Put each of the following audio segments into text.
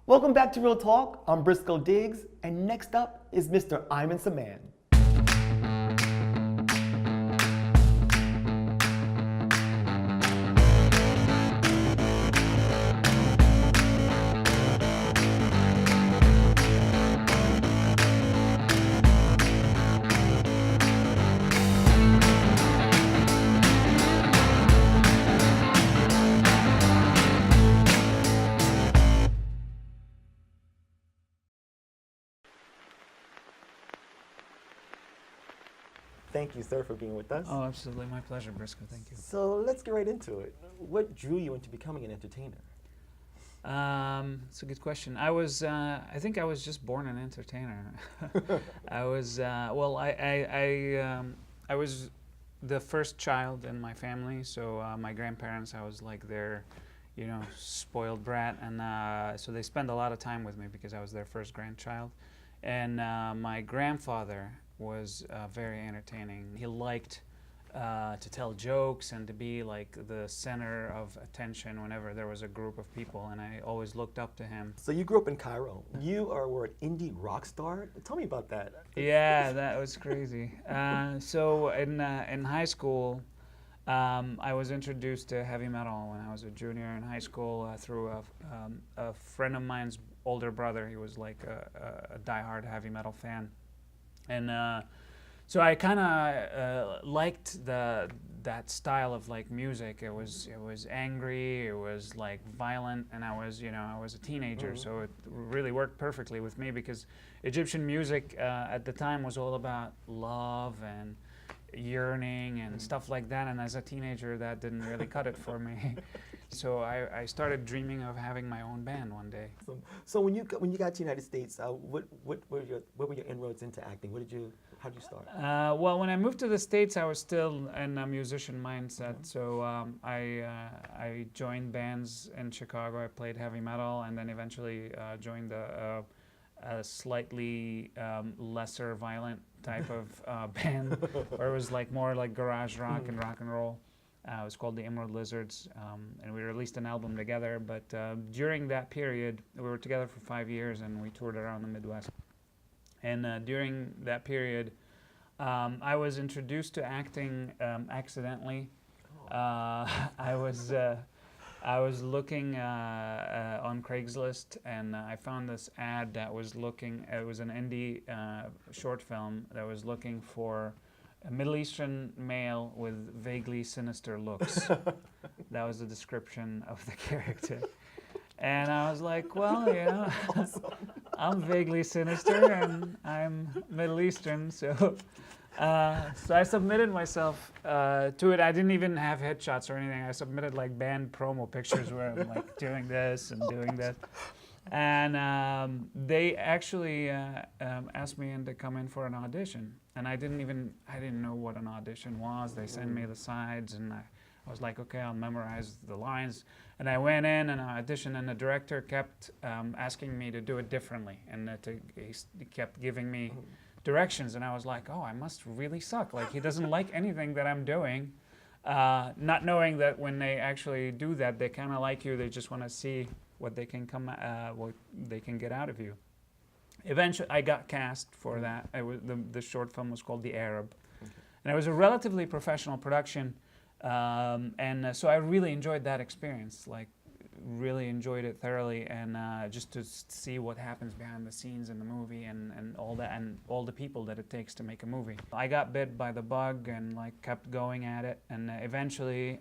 Welcome back to Real Talk. I'm Briscoe Diggs, and next up is Mr. Ayman Samman. Thank you, sir, for being with us. Oh, absolutely. My pleasure, Briscoe. Thank you. So let's get right into it. What drew you into becoming an entertainer? It's a good question. I think I was just born an entertainer. I was, I was the first child in my family. So my grandparents, I was like their, spoiled brat, and so they spent a lot of time with me because I was their first grandchild. And my grandfather was very entertaining. He liked to tell jokes and to be like the center of attention whenever there was a group of people, and I always looked up to him. So you grew up in Cairo. You were an indie rock star. Tell me about that. Yeah, that was crazy. So in high school, I was introduced to heavy metal when I was a junior in high school through a friend of mine's older brother. He was like a diehard heavy metal fan. And so I kind of liked that style of like music. It was angry, it was like violent, and I was a teenager, so it really worked perfectly with me because Egyptian music at the time was all about love and yearning and stuff like that. And as a teenager, that didn't really cut it for me. So I started dreaming of having my own band one day. So when you got to the United States, what were your inroads into acting? How did you start? Well, when I moved to the States, I was still in a musician mindset. So I joined bands in Chicago. I played heavy metal, and then eventually joined a slightly lesser violent type of band, where it was like more like garage rock and rock and roll. It was called the Emerald Lizards, and we released an album together. But during that period, we were together for 5 years, and we toured around the Midwest. And during that period, I was introduced to acting accidentally. I was looking on Craigslist, and I found this ad that was looking. It was an indie short film that was looking for a Middle Eastern male with vaguely sinister looks. That was the description of the character. And I was like, well, I'm vaguely sinister and I'm Middle Eastern, so I submitted myself to it. I didn't even have headshots or anything. I submitted like band promo pictures where I'm like doing this and doing that. And they actually asked me to come in for an audition. And I didn't know what an audition was. They sent me the sides, and I was like, okay, I'll memorize the lines. And I went in and I auditioned, and the director kept asking me to do it differently. And he kept giving me directions, and I was like, oh, I must really suck. Like, he doesn't like anything that I'm doing. Not knowing that when they actually do that, they kind of like you. They just want to see what they can what they can get out of you. Eventually, I got cast for that. The short film was called The Arab, and it was a relatively professional production. And so I really enjoyed that experience. Like, really enjoyed it thoroughly, and just to see what happens behind the scenes in the movie and all that, and all the people that it takes to make a movie. I got bit by the bug and like kept going at it, and eventually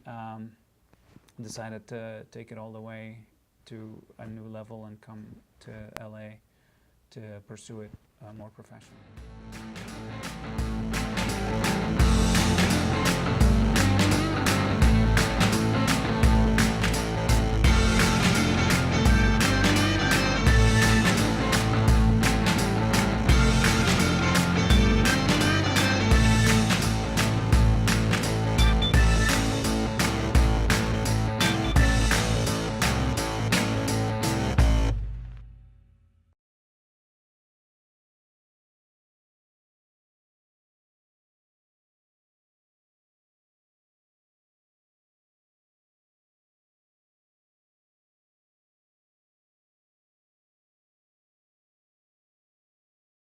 decided to take it all the way to a new level and come to LA to pursue it more professionally.